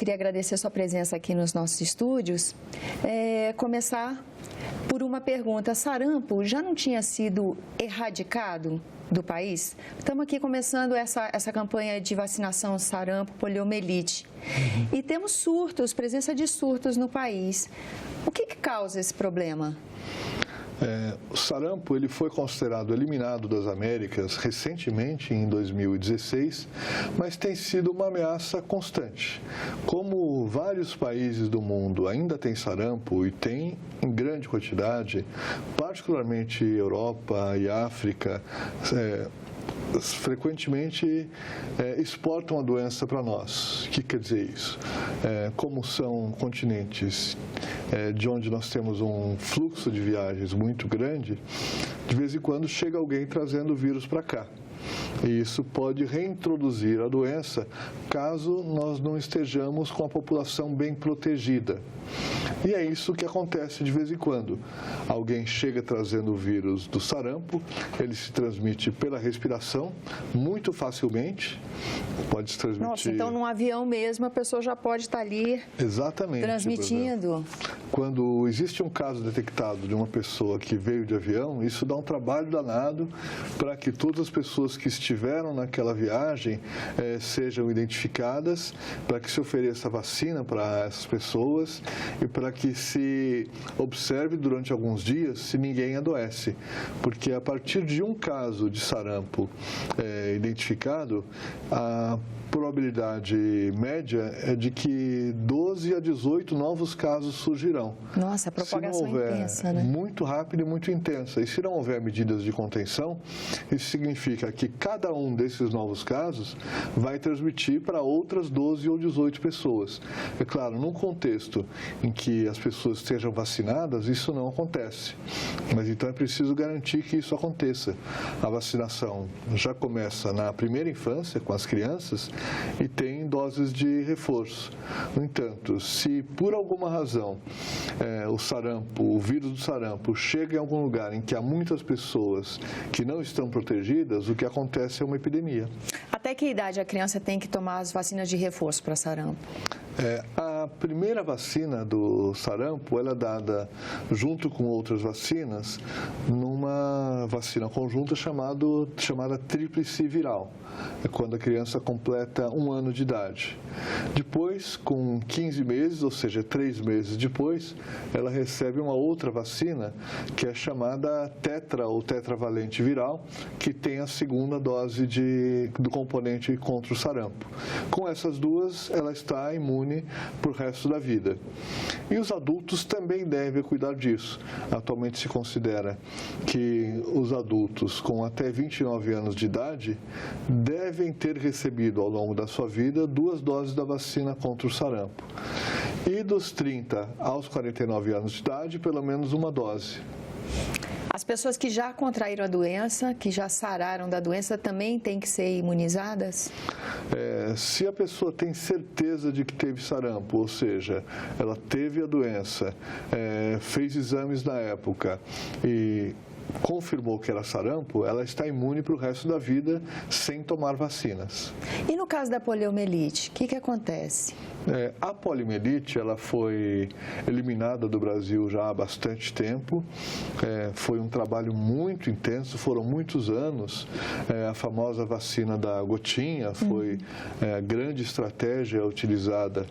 Queria agradecer a sua presença aqui nos nossos estúdios. Começar por uma pergunta. Sarampo já não tinha sido erradicado do país? Estamos aqui começando essa campanha de vacinação sarampo, poliomielite. E temos surtos, presença de surtos no país. O que causa esse problema? O sarampo ele foi considerado eliminado das Américas recentemente, em 2016, mas tem sido uma ameaça constante. Como vários países do mundo ainda têm sarampo e tem em grande quantidade, particularmente Europa e África, frequentemente exportam a doença para nós. O que quer dizer isso? Como são continentes de onde nós temos um fluxo de viagens muito grande, de vez em quando chega alguém trazendo o vírus para cá. E isso pode reintroduzir a doença caso nós não estejamos com a população bem protegida. E é isso que acontece de vez em quando. Alguém chega trazendo o vírus do sarampo, ele se transmite pela respiração muito facilmente, pode se transmitir... Nossa, então num avião mesmo a pessoa já pode estar ali transmitindo. Quando existe um caso detectado de uma pessoa que veio de avião, isso dá um trabalho danado para que todas as pessoas que estiveram naquela viagem sejam identificadas, para que se ofereça vacina para essas pessoas e para que se observe durante alguns dias se ninguém adoece. Porque a partir de um caso de sarampo identificado, a probabilidade média é de que 12 a 18 novos casos surgirão. Nossa, a propagação se não houver intensa, né? Muito rápida e muito intensa. E se não houver medidas de contenção, isso significa que cada um desses novos casos vai transmitir para outras 12 ou 18 pessoas. É claro, num contexto em que as pessoas estejam vacinadas, isso não acontece. Mas então é preciso garantir que isso aconteça. A vacinação já começa na primeira infância, com as crianças, e tem doses de reforço. No entanto, se por alguma razão o vírus do sarampo chega em algum lugar em que há muitas pessoas que não estão protegidas, o que acontece é uma epidemia. Até que idade a criança tem que tomar as vacinas de reforço para sarampo? A primeira vacina do sarampo ela é dada junto com outras vacinas numa vacina conjunta chamada tríplice viral. É quando a criança completa 1 ano de idade. Depois, com 15 meses, ou seja, 3 meses depois, ela recebe uma outra vacina que é chamada tetra ou tetravalente viral, que tem a segunda dose do componente contra o sarampo. Com essas duas, ela está imune para o resto da vida. E os adultos também devem cuidar disso. Atualmente se considera que os adultos com até 29 anos de idade devem ter recebido ao longo da sua vida 2 doses da vacina contra o sarampo. E dos 30 aos 49 anos de idade, pelo menos 1 dose. As pessoas que já contraíram a doença, que já sararam da doença, também têm que ser imunizadas? Se a pessoa tem certeza de que teve sarampo, ou seja, ela teve a doença, fez exames na época e confirmou que era sarampo, ela está imune para o resto da vida sem tomar vacinas. E no caso da poliomielite, o que acontece? A poliomielite ela foi eliminada do Brasil já há bastante tempo. Foi um trabalho muito intenso, foram muitos anos. A famosa vacina da gotinha foi a grande estratégia utilizada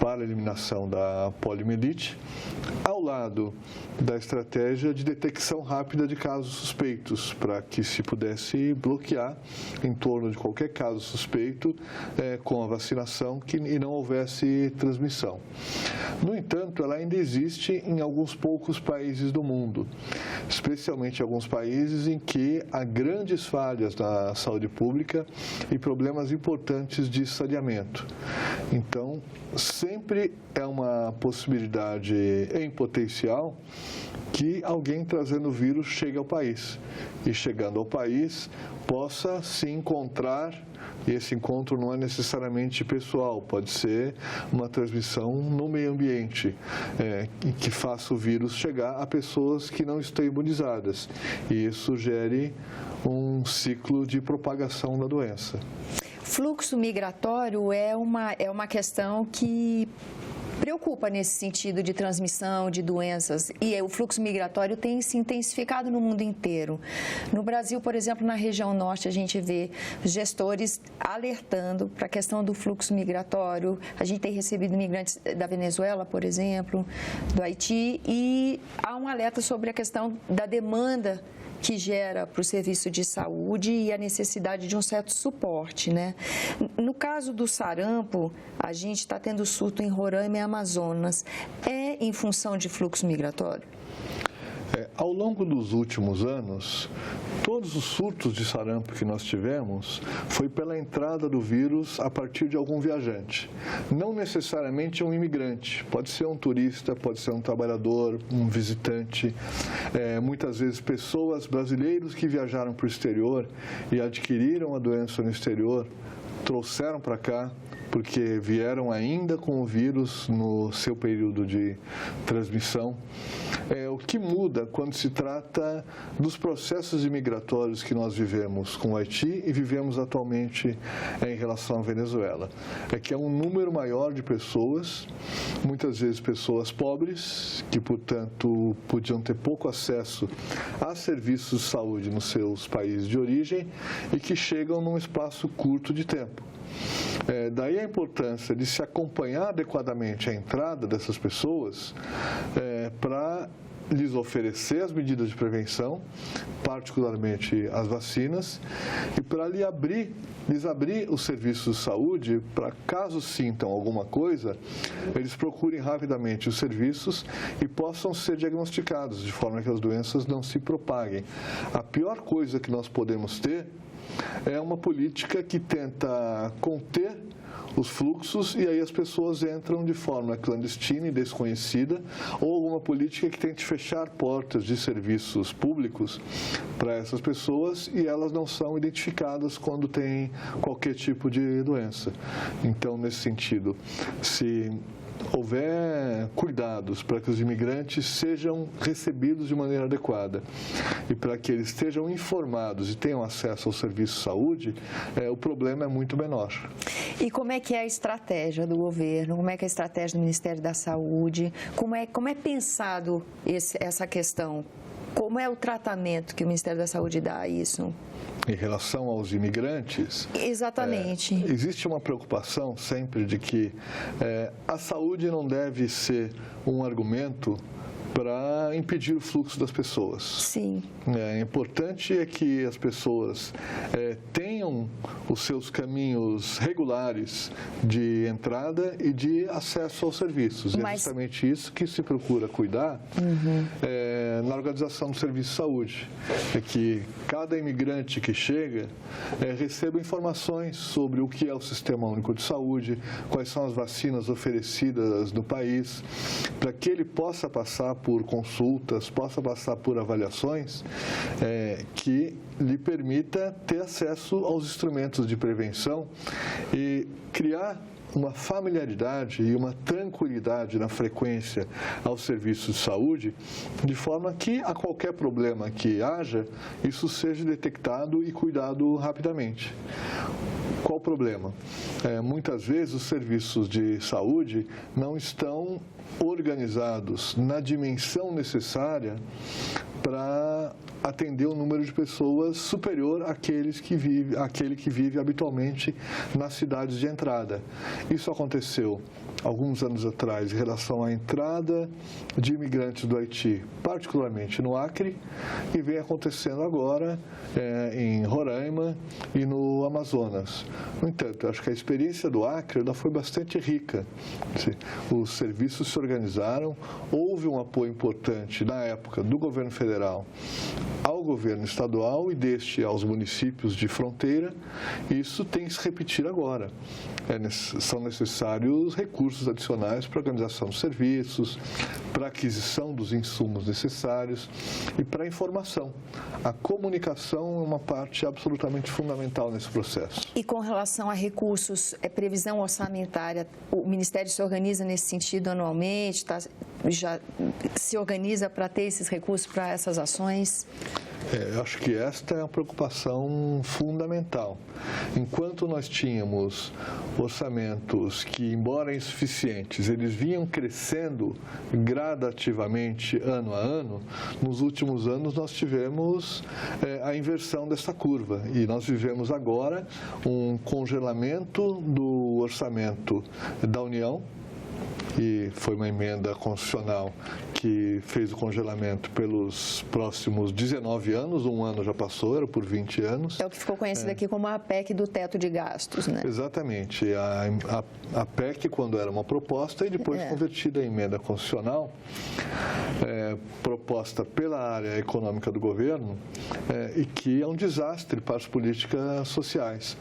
para a eliminação da poliomielite, ao lado da estratégia de detecção rápida de casos suspeitos, para que se pudesse bloquear em torno de qualquer caso suspeito com a vacinação e não houvesse transmissão. No entanto, ela ainda existe em alguns poucos países do mundo, especialmente em alguns países em que há grandes falhas na saúde pública e problemas importantes de saneamento. Então, sempre é uma possibilidade em potencial que alguém trazendo o vírus chegue ao país. E chegando ao país, possa se encontrar, e esse encontro não é necessariamente pessoal, pode ser uma transmissão no meio ambiente, que faça o vírus chegar a pessoas que não estão imunizadas. E isso gere um ciclo de propagação da doença. fluxo migratório é uma questão que preocupa nesse sentido de transmissão de doenças, e o fluxo migratório tem se intensificado no mundo inteiro. No Brasil, por exemplo, na região norte, a gente vê gestores alertando para a questão do fluxo migratório. A gente tem recebido imigrantes da Venezuela, por exemplo, do Haiti, e há um alerta sobre a questão da demanda que gera para o serviço de saúde e a necessidade de um certo suporte, né? No caso do sarampo, a gente está tendo surto em Roraima e Amazonas. É em função de fluxo migratório? Ao longo dos últimos anos, todos os surtos de sarampo que nós tivemos foi pela entrada do vírus a partir de algum viajante. Não necessariamente um imigrante, pode ser um turista, pode ser um trabalhador, um visitante. Muitas vezes pessoas brasileiros que viajaram para o exterior e adquiriram a doença no exterior, trouxeram para cá, porque vieram ainda com o vírus no seu período de transmissão. O que muda quando se trata dos processos imigratórios que nós vivemos com o Haiti e vivemos atualmente em relação à Venezuela. É que é um número maior de pessoas, muitas vezes pessoas pobres, que, portanto, podiam ter pouco acesso a serviços de saúde nos seus países de origem e que chegam num espaço curto de tempo. Daí a importância de se acompanhar adequadamente a entrada dessas pessoas para lhes oferecer as medidas de prevenção, particularmente as vacinas, e para lhes abrir os serviços de saúde para, caso sintam alguma coisa, eles procurem rapidamente os serviços e possam ser diagnosticados, de forma que as doenças não se propaguem. A pior coisa que nós podemos ter é uma política que tenta conter os fluxos e aí as pessoas entram de forma clandestina e desconhecida, ou alguma política que tente fechar portas de serviços públicos para essas pessoas e elas não são identificadas quando têm qualquer tipo de doença. Então, nesse sentido, se houver cuidados para que os imigrantes sejam recebidos de maneira adequada e para que eles estejam informados e tenham acesso ao serviço de saúde, o problema é muito menor. E como é que é a estratégia do governo? Como é que é a estratégia do Ministério da Saúde? Como é pensado essa questão? Como é o tratamento que o Ministério da Saúde dá a isso? Em relação aos imigrantes, exatamente. Existe uma preocupação sempre de que a saúde não deve ser um argumento para impedir o fluxo das pessoas. Sim. Importante é que as pessoas tenham os seus caminhos regulares de entrada e de acesso aos serviços. E é justamente isso que se procura cuidar na organização do serviço de saúde. É que cada imigrante que chega receba informações sobre o que é o Sistema Único de Saúde, quais são as vacinas oferecidas no país, para que ele possa passar por consultas, possa passar por avaliações que lhe permita ter acesso aos instrumentos de prevenção e criar uma familiaridade e uma tranquilidade na frequência aos serviços de saúde, de forma que a qualquer problema que haja, isso seja detectado e cuidado rapidamente. Qual o problema? Muitas vezes os serviços de saúde não estão organizados na dimensão necessária para atender um número de pessoas superior àquele que vive habitualmente nas cidades de entrada. Isso aconteceu alguns anos atrás em relação à entrada de imigrantes do Haiti, particularmente no Acre, e vem acontecendo agora em Roraima e no Amazonas. No entanto, acho que a experiência do Acre foi bastante rica. Os serviços se organizaram, houve um apoio importante na época do governo federal ao governo estadual e deste aos municípios de fronteira. Isso tem que se repetir agora. São necessários recursos adicionais para a organização dos serviços, para a aquisição dos insumos necessários e para a informação. A comunicação é uma parte absolutamente fundamental nesse processo. E com relação a recursos, previsão orçamentária, o Ministério se organiza nesse sentido anualmente, já se organiza para ter esses recursos para essas ações? Eu acho que esta é a preocupação fundamental. Enquanto nós tínhamos orçamentos que, embora insuficientes, eles vinham crescendo gradativamente ano a ano, nos últimos anos nós tivemos a inversão dessa curva e nós vivemos agora um congelamento do orçamento da União, e foi uma emenda constitucional que fez o congelamento pelos próximos 19 anos, um ano já passou, era por 20 anos. É o que ficou conhecido aqui como a PEC do teto de gastos, né? Exatamente. A PEC, quando era uma proposta e depois convertida em emenda constitucional, proposta pela área econômica do governo, e que é um desastre para as políticas sociais,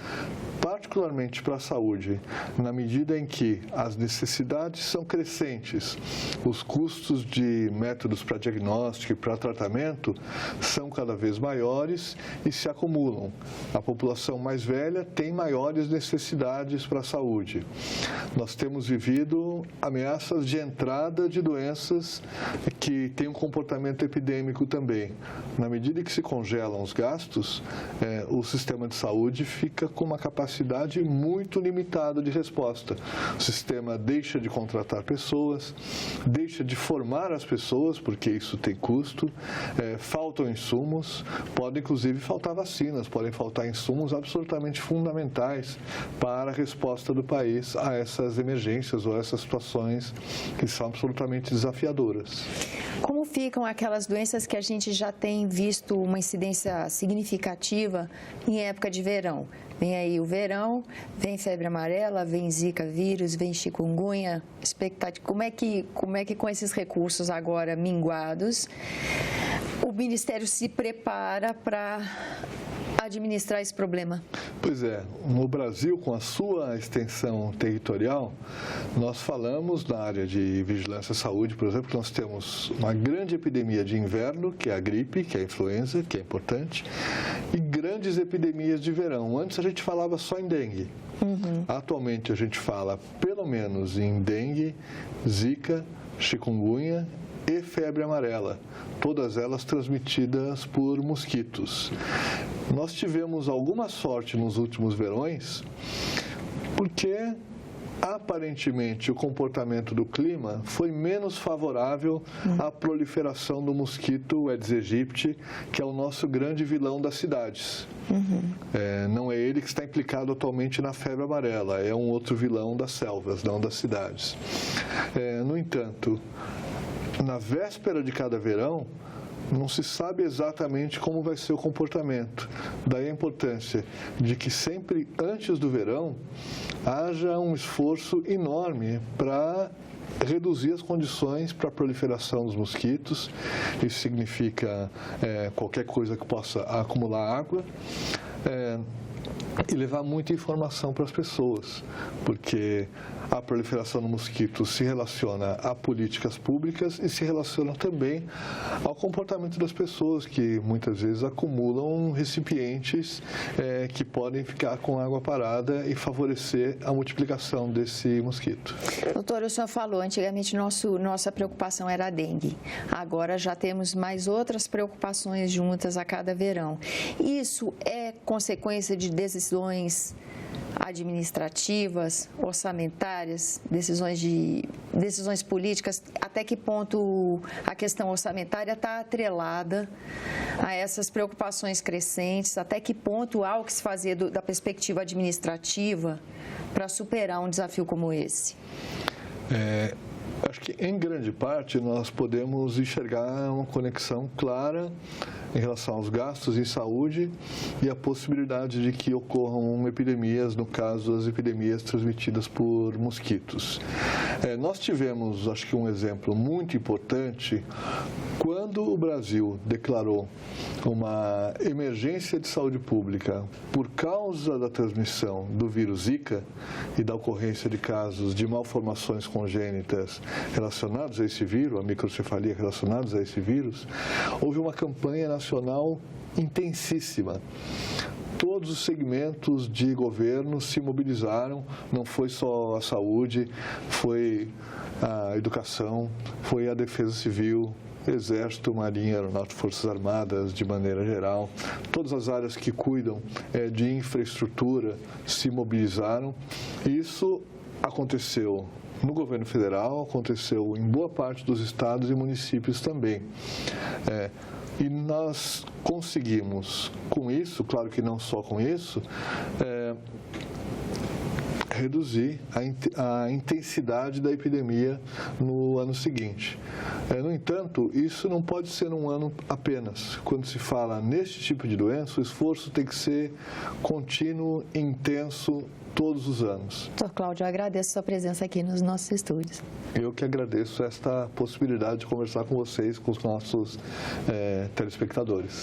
particularmente para a saúde, na medida em que as necessidades são crescentes, os custos de métodos para diagnóstico e para tratamento são cada vez maiores e se acumulam. A população mais velha tem maiores necessidades para a saúde. Nós temos vivido ameaças de entrada de doenças que têm um comportamento epidêmico também. Na medida que se congelam os gastos, o sistema de saúde fica com uma capacidade muito limitada de resposta. O sistema deixa de contratar pessoas, deixa de formar as pessoas, porque isso tem custo, faltam insumos, podem inclusive faltar vacinas, podem faltar insumos absolutamente fundamentais para a resposta do país a essas emergências ou essas situações que são absolutamente desafiadoras. Como ficam aquelas doenças que a gente já tem visto uma incidência significativa em época de verão? Vem aí o verão, vem febre amarela, vem zika vírus, vem chikungunya, expectativa. Como é que com esses recursos agora minguados, o Ministério se prepara para administrar esse problema? Pois é, no Brasil, com a sua extensão territorial, nós falamos na área de vigilância à saúde, por exemplo, que nós temos uma grande epidemia de inverno, que é a gripe, que é a influenza, que é importante, e grandes epidemias de verão. Antes a gente falava só em dengue. Atualmente a gente fala pelo menos em dengue, zika, chikungunya e febre amarela, todas elas transmitidas por mosquitos. Nós tivemos alguma sorte nos últimos verões, porque aparentemente o comportamento do clima foi menos favorável à proliferação do mosquito Aedes aegypti, que é o nosso grande vilão das cidades. Não é ele que está implicado atualmente na febre amarela, é um outro vilão das selvas, não das cidades. No entanto, na véspera de cada verão, não se sabe exatamente como vai ser o comportamento. Daí a importância de que sempre antes do verão haja um esforço enorme para reduzir as condições para a proliferação dos mosquitos. Isso significa qualquer coisa que possa acumular água. E levar muita informação para as pessoas, porque a proliferação do mosquito se relaciona a políticas públicas e se relaciona também ao comportamento das pessoas, que muitas vezes acumulam recipientes que podem ficar com água parada e favorecer a multiplicação desse mosquito. Doutor, o senhor falou, antigamente nossa preocupação era a dengue. Agora já temos mais outras preocupações juntas a cada verão. Isso é consequência de decisões administrativas, orçamentárias, decisões políticas? Até que ponto a questão orçamentária está atrelada a essas preocupações crescentes? Até que ponto há o que se fazer da perspectiva administrativa para superar um desafio como esse? Acho que, em grande parte, nós podemos enxergar uma conexão clara em relação aos gastos em saúde e a possibilidade de que ocorram epidemias, no caso, as epidemias transmitidas por mosquitos. Nós tivemos, acho que um exemplo muito importante, quando o Brasil declarou uma emergência de saúde pública por causa da transmissão do vírus Zika e da ocorrência de casos de malformações congênitas relacionados a esse vírus, a microcefalia relacionados a esse vírus, houve uma campanha nacional intensíssima. Todos os segmentos de governo se mobilizaram, não foi só a saúde, foi a educação, foi a defesa civil, Exército, Marinha, Aeronáutica, Forças Armadas, de maneira geral, todas as áreas que cuidam de infraestrutura se mobilizaram. Isso aconteceu no governo federal, aconteceu em boa parte dos estados e municípios também. E nós conseguimos, com isso, claro que não só com isso, reduzir a intensidade da epidemia no ano seguinte. No entanto, isso não pode ser um ano apenas. Quando se fala neste tipo de doença, o esforço tem que ser contínuo, intenso, todos os anos. Doutor Cláudio, eu agradeço a sua presença aqui nos nossos estúdios. Eu que agradeço esta possibilidade de conversar com vocês, com os nossos telespectadores.